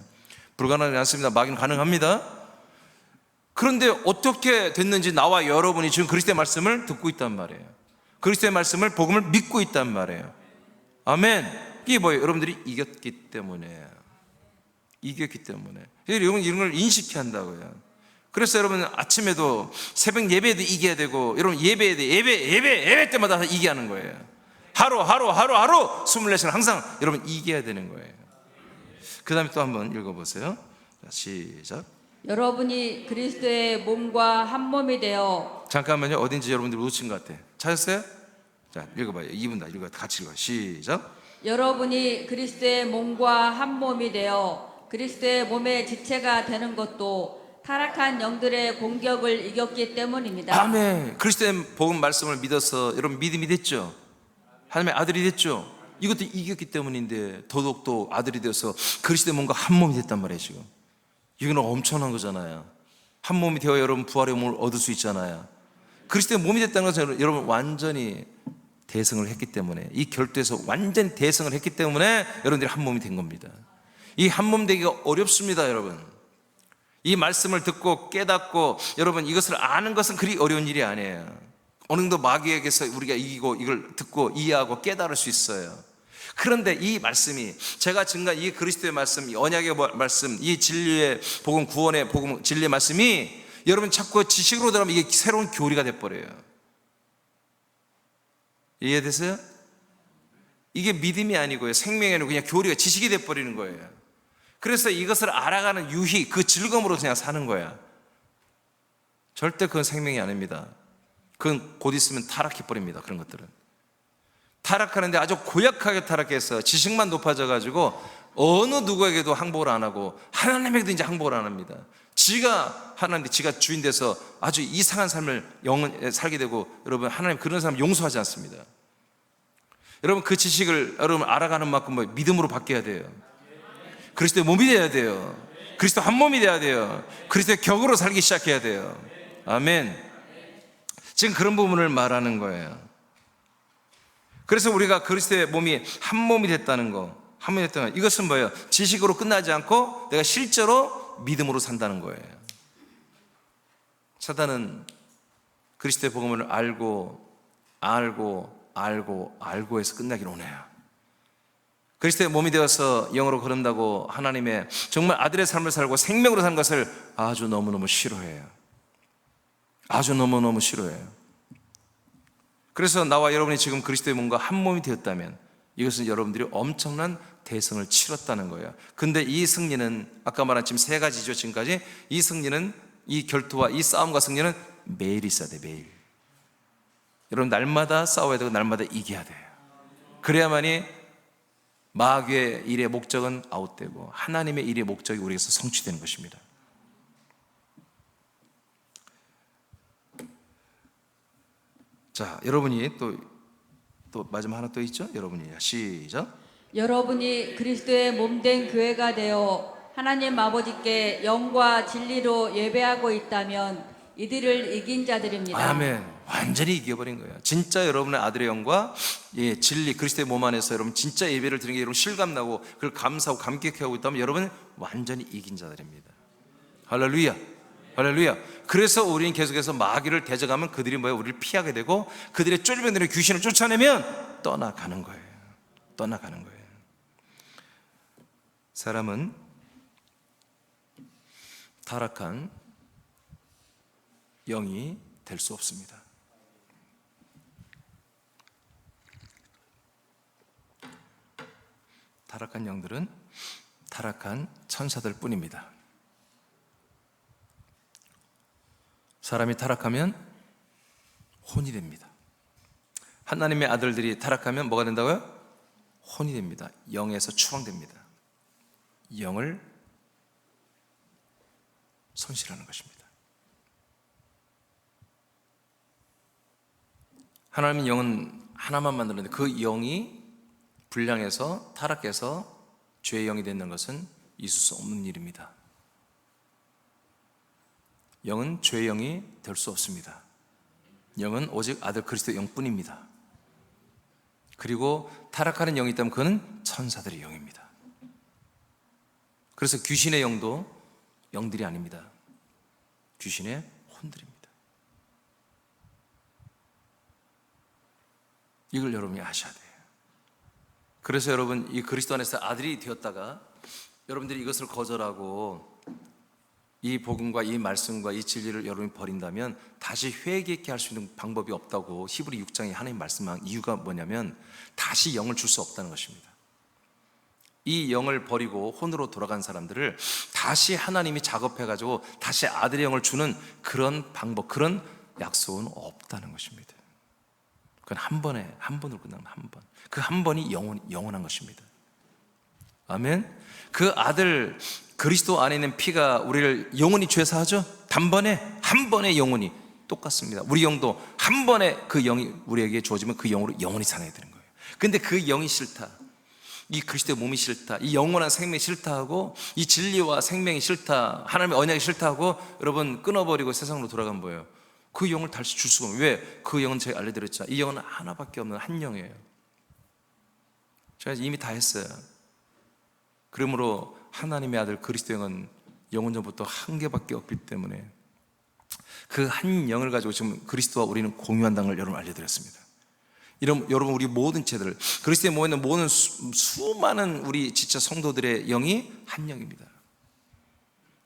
불가능하지 않습니다. 마귀는 가능합니다. 그런데 어떻게 됐는지 나와 여러분이 지금 그리스도의 말씀을 듣고 있단 말이에요. 그리스도의 말씀을 복음을 믿고 있단 말이에요. 아멘. 이게 뭐예요? 여러분들이 이겼기 때문에. 이겼기 때문에. 여러분 이런 걸 인식해야 한다고요. 그래서 여러분 아침에도 새벽 예배에도 이겨야 되고, 여러분 예배 때마다 이겨야 하는 거예요. 하루 24시간 항상 여러분 이겨야 되는 거예요. 그 다음에 또 한번 읽어보세요. 자, 시작. 여러분이 그리스도의 몸과 한 몸이 되어. 잠깐만요. 어딘지 여러분들 놓친 것 같아. 찾았어요? 자, 읽어봐요. 2분 다 읽어요. 같이 읽어요. 시작. 여러분이 그리스도의 몸과 한 몸이 되어 그리스도의 몸의 지체가 되는 것도 타락한 영들의 공격을 이겼기 때문입니다. 아멘. 그리스도의 복음 말씀을 믿어서 여러분 믿음이 됐죠? 하나님의 아들이 됐죠? 이것도 이겼기 때문인데 더더욱 또 아들이 되어서 그리스도의 몸과 한 몸이 됐단 말이에요. 지금 이거는 엄청난 거잖아요. 한 몸이 되어 여러분 부활의 몸을 얻을 수 있잖아요. 그리스도의 몸이 됐다는 것은 여러분 완전히 대승을 했기 때문에, 이 결투에서 완전히 대승을 했기 때문에 여러분들이 한 몸이 된 겁니다. 이 한 몸 되기가 어렵습니다. 여러분 이 말씀을 듣고 깨닫고 여러분 이것을 아는 것은 그리 어려운 일이 아니에요. 어느 정도 마귀에게서 우리가 이기고 이걸 듣고 이해하고 깨달을 수 있어요. 그런데 이 말씀이 제가 증거한 이 그리스도의 말씀, 이 언약의 말씀, 이 진리의 복음, 구원의 복음, 진리의 말씀이 여러분 자꾸 지식으로 들어가면 이게 새로운 교리가 돼버려요. 이해되세요? 이게 믿음이 아니고요, 생명이 아니고 그냥 교리가, 지식이 돼버리는 거예요. 그래서 이것을 알아가는 유희, 그 즐거움으로 그냥 사는 거야. 절대 그건 생명이 아닙니다. 그건 곧 있으면 타락해버립니다. 그런 것들은 타락하는데 아주 고약하게 타락해서 지식만 높아져가지고 어느 누구에게도 항복을 안 하고 하나님에게도 이제 항복을 안 합니다. 지가 하나님, 지가 주인 돼서 아주 이상한 삶을 영원 살게 되고, 여러분 하나님 그런 사람 용서하지 않습니다. 여러분 그 지식을 여러분 알아가는 만큼 뭐 믿음으로 바뀌어야 돼요. 그리스도의 몸이 돼야 돼요. 그리스도 한 몸이 돼야 돼요. 그리스도의 격으로 살기 시작해야 돼요. 아멘. 지금 그런 부분을 말하는 거예요. 그래서 우리가 그리스도의 몸이 한 몸이 됐다는 거, 한 몸이 됐다는 거, 이것은 뭐예요? 지식으로 끝나지 않고 내가 실제로 믿음으로 산다는 거예요. 사단은 그리스도의 복음을 알고 해서 끝나기를 원해요. 그리스도의 몸이 되어서 영으로 걸은다고 하나님의 정말 아들의 삶을 살고 생명으로 사는 것을 아주 너무너무 싫어해요. 아주 너무너무 싫어해요. 그래서 나와 여러분이 지금 그리스도의 몸과 한 몸이 되었다면 이것은 여러분들이 엄청난 대승을 치렀다는 거예요. 근데 이 승리는 아까 말한 지금 세 가지죠. 지금까지 이 승리는, 이 결투와 이 싸움과 승리는 매일 있어야 돼. 매일. 여러분 날마다 싸워야 되고 날마다 이겨야 돼요. 그래야만이 마귀의 일의 목적은 아웃되고 하나님의 일의 목적이 우리에게서 성취되는 것입니다. 자, 여러분이 또 마지막 하나 또 있죠? 여러분이 시작. 여러분이 그리스도의 몸된 교회가 되어 하나님 아버지께 영과 진리로 예배하고 있다면 이들을 이긴 자들입니다. 아멘. 완전히 이겨버린 거예요. 진짜 여러분의 아들의 영과 진리, 그리스도의 몸 안에서 여러분 진짜 예배를 드리는 게 여러분 실감나고 그걸 감사하고 감격해하고 있다면 여러분은 완전히 이긴 자들입니다. 할렐루야. 할렐루야. 그래서 우리는 계속해서 마귀를 대적하면 그들이 뭐예요? 우리를 피하게 되고 그들의 쫄병들의 귀신을 쫓아내면 떠나가는 거예요. 떠나가는 거예요. 사람은 타락한 영이 될 수 없습니다. 타락한 영들은 타락한 천사들 뿐입니다. 사람이 타락하면 혼이 됩니다. 하나님의 아들들이 타락하면 뭐가 된다고요? 혼이 됩니다. 영에서 추방됩니다. 영을 손실하는 것입니다. 하나님의 영은 하나만 만들었는데 그 영이 불량해서 타락해서 죄의 영이 되는 것은 있을 수 없는 일입니다. 영은 죄의 영이 될 수 없습니다. 영은 오직 아들 그리스도의 영뿐입니다. 그리고 타락하는 영이 있다면 그는 천사들의 영입니다. 그래서 귀신의 영도 영들이 아닙니다. 귀신의 혼들입니다. 이걸 여러분이 아셔야 돼요. 그래서 여러분 이 그리스도 안에서 아들이 되었다가 여러분들이 이것을 거절하고 이 복음과 이 말씀과 이 진리를 여러분이 버린다면 다시 회개케 할 수 있는 방법이 없다고 히브리 6장에 하나님 말씀한 이유가 뭐냐면 다시 영을 줄 수 없다는 것입니다. 이 영을 버리고 혼으로 돌아간 사람들을 다시 하나님이 작업해가지고 다시 아들의 영을 주는 그런 방법, 그런 약속은 없다는 것입니다. 그건 한 번으로 끝납니다. 한 번. 그 한 번이 영원한 것입니다. 아멘. 그 아들 그리스도 안에 있는 피가 우리를 영원히 죄사하죠. 한 번에 영원히 똑같습니다. 우리 영도 한 번에 그 영이 우리에게 주어지면 그 영으로 영원히 살아야 되는 거예요. 근데 그 영이 싫다, 이 그리스도의 몸이 싫다, 이 영원한 생명이 싫다 하고 이 진리와 생명이 싫다, 하나님의 언약이 싫다 하고 여러분 끊어버리고 세상으로 돌아간 거예요. 그 영을 다시 줄 수가 없어요. 왜? 그 영은 제가 알려드렸잖아요. 이 영은 하나밖에 없는 한 영이에요. 제가 이미 다 했어요. 그러므로 하나님의 아들 그리스도 영은 영원전부터 한 개밖에 없기 때문에 그 한 영을 가지고 지금 그리스도와 우리는 공유한다는 걸 여러분 알려드렸습니다. 여러분 우리 모든 죄들, 그리스도에 모여있는 모든 수많은 우리 진짜 성도들의 영이 한 영입니다.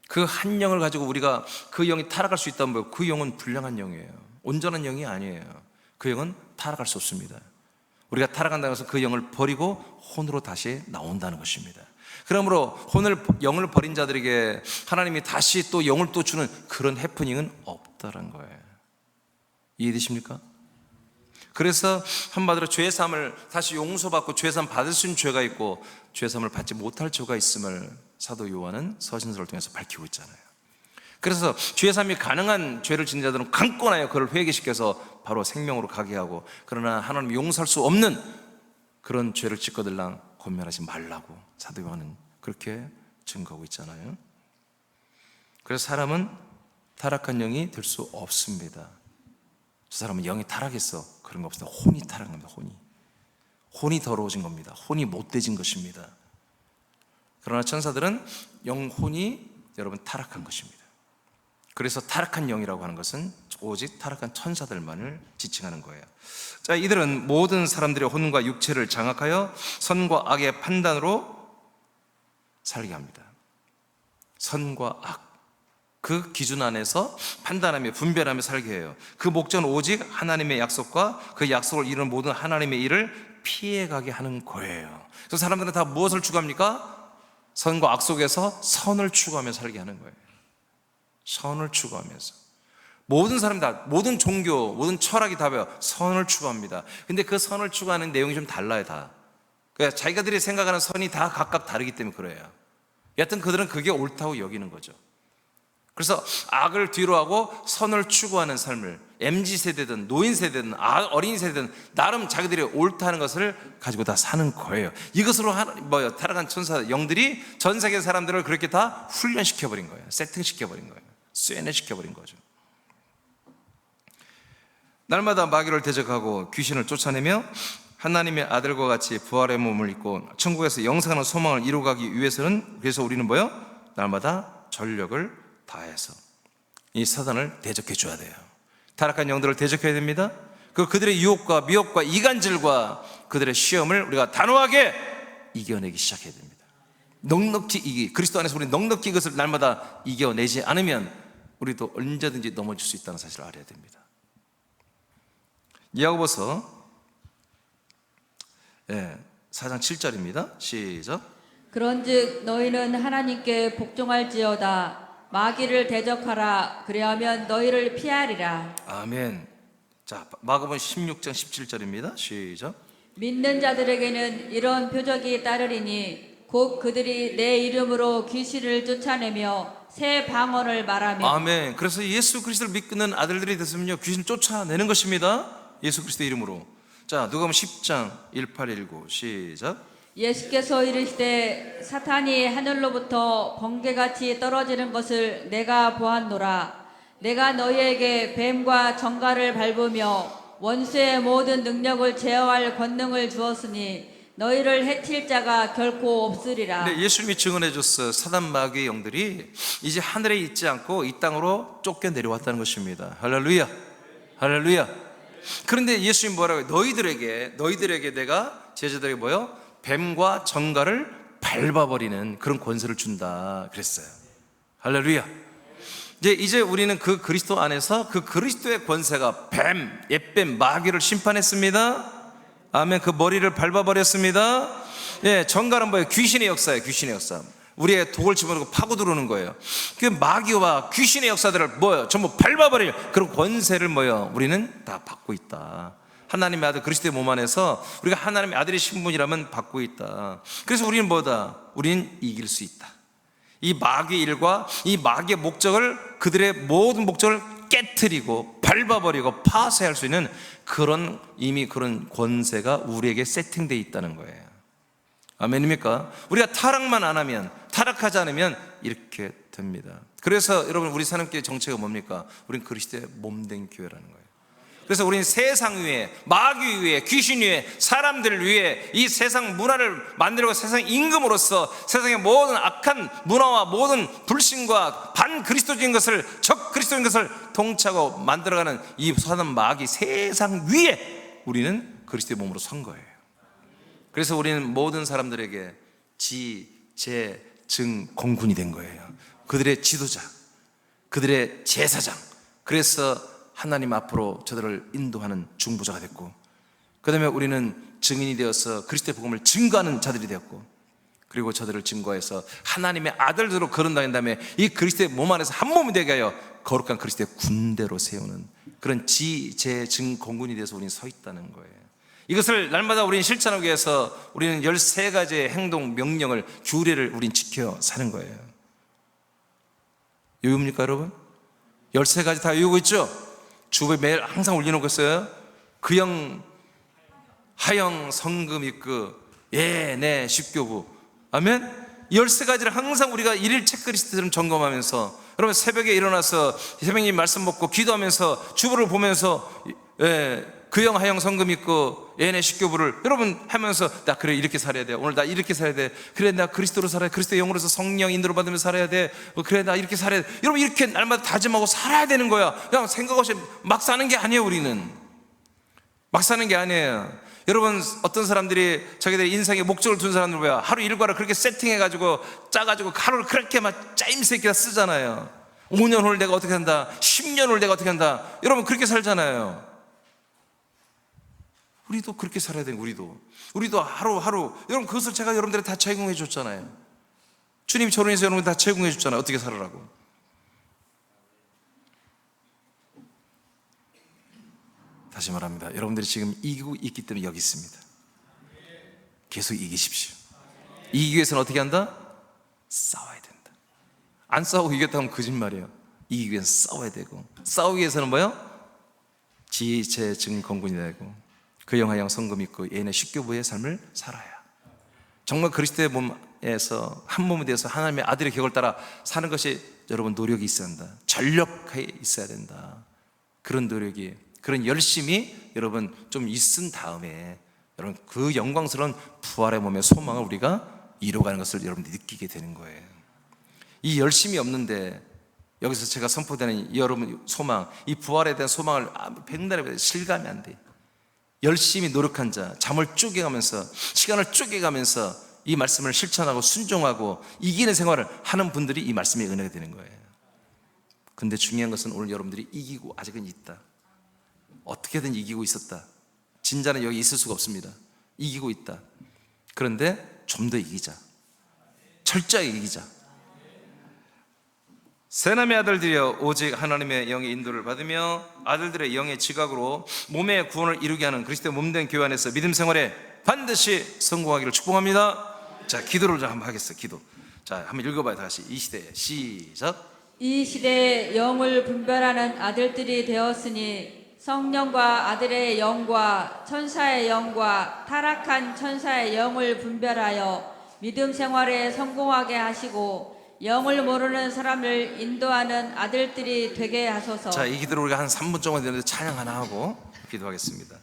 그 한 영을 가지고 우리가 그 영이 타락할 수 있다면 뭐예요? 그 영은 불량한 영이에요. 온전한 영이 아니에요. 그 영은 타락할 수 없습니다. 우리가 타락한다고 해서 그 영을 버리고 혼으로 다시 나온다는 것입니다. 그러므로 영을 버린 자들에게 하나님이 다시 또 영을 또 주는 그런 해프닝은 없다는 거예요. 이해되십니까? 그래서 한마디로 죄사함을 다시 용서받고 죄사함 받을 수 있는 죄가 있고 죄사함을 받지 못할 죄가 있음을 사도 요한은 서신서를 통해서 밝히고 있잖아요. 그래서 죄사함이 가능한 죄를 짓는 자들은 강권하여 그를 회개시켜서 바로 생명으로 가게 하고, 그러나 하나님이 용서할 수 없는 그런 죄를 짓거들랑 권면하지 말라고 사도 요한은 그렇게 증거하고 있잖아요. 그래서 사람은 타락한 영이 될 수 없습니다. 저 사람은 영이 타락했어, 그런 거 없습니다. 혼이 타락합니다. 혼이 더러워진 겁니다. 혼이 못돼진 것입니다. 그러나 천사들은 영혼이 여러분 타락한 것입니다. 그래서 타락한 영이라고 하는 것은 오직 타락한 천사들만을 지칭하는 거예요. 자, 이들은 모든 사람들의 혼과 육체를 장악하여 선과 악의 판단으로 살게 합니다. 선과 악, 그 기준 안에서 판단하며 분별하며 살게 해요. 그 목적은 오직 하나님의 약속과 그 약속을 이루는 모든 하나님의 일을 피해가게 하는 거예요. 그래서 사람들은 다 무엇을 추구합니까? 선과 악 속에서 선을 추구하며 살게 하는 거예요. 선을 추구하면서 모든 사람 다, 모든 종교, 모든 철학이 다 배워 선을 추구합니다. 근데 그 선을 추구하는 내용이 좀 달라요. 다 그러니까 자기들이 생각하는 선이 다 각각 다르기 때문에 그래요. 여하튼 그들은 그게 옳다고 여기는 거죠. 그래서 악을 뒤로 하고 선을 추구하는 삶을, MZ세대든 노인세대든 어린 세대든 나름 자기들이 옳다는 것을 가지고 다 사는 거예요. 이것으로 타락한 천사 영들이 전 세계 사람들을 그렇게 다 훈련시켜버린 거예요. 세팅시켜버린 거예요. 쇠뇌시켜버린 거죠. 날마다 마귀를 대적하고 귀신을 쫓아내며 하나님의 아들과 같이 부활의 몸을 입고 천국에서 영생하는 소망을 이루어가기 위해서는, 그래서 우리는 뭐요? 날마다 전력을 다해서 이 사단을 대적해 줘야 돼요. 타락한 영들을 대적해야 됩니다. 그들의 유혹과 미혹과 이간질과 그들의 시험을 우리가 단호하게 이겨내기 시작해야 됩니다. 넉넉히 그리스도 안에서 우리 넉넉히 이것을 날마다 이겨내지 않으면 우리도 언제든지 넘어질 수 있다는 사실을 알아야 됩니다. 야고보서 4장 7절입니다. 시작. 그런즉 너희는 하나님께 복종할지어다. 마귀를 대적하라. 그리하면 너희를 피하리라. 아멘. 자, 마가복음 16장 17절입니다. 시작. 믿는 자들에게는 이런 표적이 따르리니 곧 그들이 내 이름으로 귀신을 쫓아내며 새 방언을 말하며. 아멘. 그래서 예수 그리스도를 믿는 아들들이 됐으면요, 귀신을 쫓아내는 것입니다. 예수 그리스도 이름으로. 자, 누가복음 10장 18, 19 시작. 예수께서 이르시되 사탄이 하늘로부터 번개같이 떨어지는 것을 내가 보았노라. 내가 너희에게 뱀과 정갈을 밟으며 원수의 모든 능력을 제어할 권능을 주었으니 너희를 해칠 자가 결코 없으리라. 네, 예수님이 증언해 줬어요. 사단 마귀의 영들이 이제 하늘에 있지 않고 이 땅으로 쫓겨 내려왔다는 것입니다. 할렐루야, 할렐루야. 그런데 예수님 뭐라고 해요? 너희들에게 내가 제자들에게 뭐요? 뱀과 정갈을 밟아버리는 그런 권세를 준다 그랬어요. 할렐루야. 이제 우리는 그 그리스도 안에서 그 그리스도의 권세가 옛뱀 마귀를 심판했습니다. 아멘. 그 머리를 밟아버렸습니다. 정갈은 뭐예요? 귀신의 역사예요. 귀신의 역사. 우리의 독을 집어넣고 파고 들어오는 거예요. 그 마귀와 귀신의 역사들을 전부 밟아버릴 그런 권세를 우리는 다 받고 있다. 하나님의 아들 그리스도의 몸 안에서 우리가 하나님의 아들의 신분이라면 받고 있다. 그래서 우리는 우리는 이길 수 있다. 이 마귀의 일과 이 마귀의 목적을, 그들의 모든 목적을 깨트리고 밟아버리고 파쇄할 수 있는 이미 그런 권세가 우리에게 세팅되어 있다는 거예요. 아멘입니까? 우리가 타락하지 않으면 이렇게 됩니다. 그래서 여러분, 우리 사람교회 정체가 뭡니까? 우리는 그리스도의 몸된 교회라는 거예요. 그래서 우리는 세상 위에, 마귀 위에, 귀신 위에, 사람들 위에 이 세상 문화를 만들고 세상 임금으로서 세상의 모든 악한 문화와 모든 불신과 반그리스도적인 것을, 적그리스도인 것을 통치하고 만들어가는 이 사단 마귀 세상 위에 우리는 그리스도의 몸으로 선 거예요. 그래서 우리는 모든 사람들에게 지, 제, 증, 공군이 된 거예요. 그들의 지도자, 그들의 제사장. 그래서 하나님 앞으로 저들을 인도하는 중보자가 됐고, 그 다음에 우리는 증인이 되어서 그리스도의 복음을 증거하는 자들이 되었고, 그리고 저들을 증거해서 하나님의 아들들로 거론당한 다음에 이 그리스도의 몸 안에서 한 몸이 되게 하여 거룩한 그리스도의 군대로 세우는 그런 지, 제, 증, 공군이 돼서 우리는 서 있다는 거예요. 이것을 날마다 우리는 실천하기 위해서 우리는 13가지의 행동, 명령을, 규례를 우리는 지켜 사는 거예요. 외웁니까 여러분? 13가지 다 외우고 있죠? 주부에 매일 항상 올려놓고 있어요. 그영, 하영, 성금, 입그, 예, 네, 십교부. 아멘? 13가지를 항상 우리가 일일 체크리스트처럼 점검하면서, 여러분 새벽에 일어나서 새벽님 말씀 먹고 기도하면서 주부를 보면서, 예, 그영, 하영, 성금, 입그, 예, 네, 십교부를 여러분 하면서, 나 그래 이렇게 살아야 돼. 오늘 나 이렇게 살아야 돼. 그래 나 그리스도로 살아야 돼. 그리스도의 영으로서 성령 인도를 받으며 살아야 돼. 그래 나 이렇게 살아야 돼. 여러분 이렇게 날마다 다짐하고 살아야 되는 거야. 그냥 생각 없이 막 사는 게 아니에요. 우리는 막 사는 게 아니에요. 여러분 어떤 사람들이 자기들의 인생에 목적을 둔 사람들 뭐야, 하루 일과를 그렇게 세팅해가지고 짜가지고 하루를 그렇게 막 짜임새 있게 다 쓰잖아요. 5년 후를 내가 어떻게 한다, 10년 후를 내가 어떻게 한다. 여러분 그렇게 살잖아요. 우리도 그렇게 살아야 되는 거예요. 우리도 하루하루. 여러분 그것을 제가 여러분들한테 다 제공해 줬잖아요. 주님이 결혼해서 여러분 다 제공해 줬잖아요. 어떻게 살아라고. 다시 말합니다. 여러분들이 지금 이기고 있기 때문에 여기 있습니다. 계속 이기십시오. 이기기 위해서는 어떻게 한다? 싸워야 된다. 안 싸우고 이겼다면 거짓말이에요. 이기기 위해서는 싸워야 되고, 싸우기 위해서는 뭐요? 지, 제, 증, 공군이 되고, 그 영하영 성금 있고 예인의 십교부의 삶을 살아야 정말 그리스도의 몸에서 한 몸이 되어서 하나님의 아들의 격을 따라 사는 것이 여러분 노력이 있어야 한다. 전력해 있어야 된다. 그런 노력이, 그런 열심이 여러분 좀 있은 다음에 여러분 그 영광스러운 부활의 몸의 소망을 우리가 이루어가는 것을 여러분들이 느끼게 되는 거예요. 이 열심이 없는데 여기서 제가 선포되는 여러분 소망, 이 부활에 대한 소망을 백날에 실감이 안 돼요. 열심히 노력한 자, 잠을 쪼개가면서 시간을 쪼개가면서 이 말씀을 실천하고 순종하고 이기는 생활을 하는 분들이 이 말씀의 은혜가 되는 거예요. 근데 중요한 것은 오늘 여러분들이 이기고 아직은 있다. 어떻게든 이기고 있었다. 진자는 여기 있을 수가 없습니다. 이기고 있다. 그런데 좀 더 이기자. 철저하게 이기자. 새남의 아들들이여 오직 하나님의 영의 인도를 받으며 아들들의 영의 지각으로 몸의 구원을 이루게 하는 그리스도의 몸된 교회 안에서 믿음 생활에 반드시 성공하기를 축복합니다. 자, 기도를 좀 한번 하겠습니다. 기도. 자, 한번 읽어봐요. 다시 이 시대에 시작. 이 시대에 영을 분별하는 아들들이 되었으니 성령과 아들의 영과 천사의 영과 타락한 천사의 영을 분별하여 믿음 생활에 성공하게 하시고 영을 모르는 사람을 인도하는 아들들이 되게 하소서. 자, 이 기도를 우리가 한 3분 정도 되는데 찬양 하나 하고 기도하겠습니다.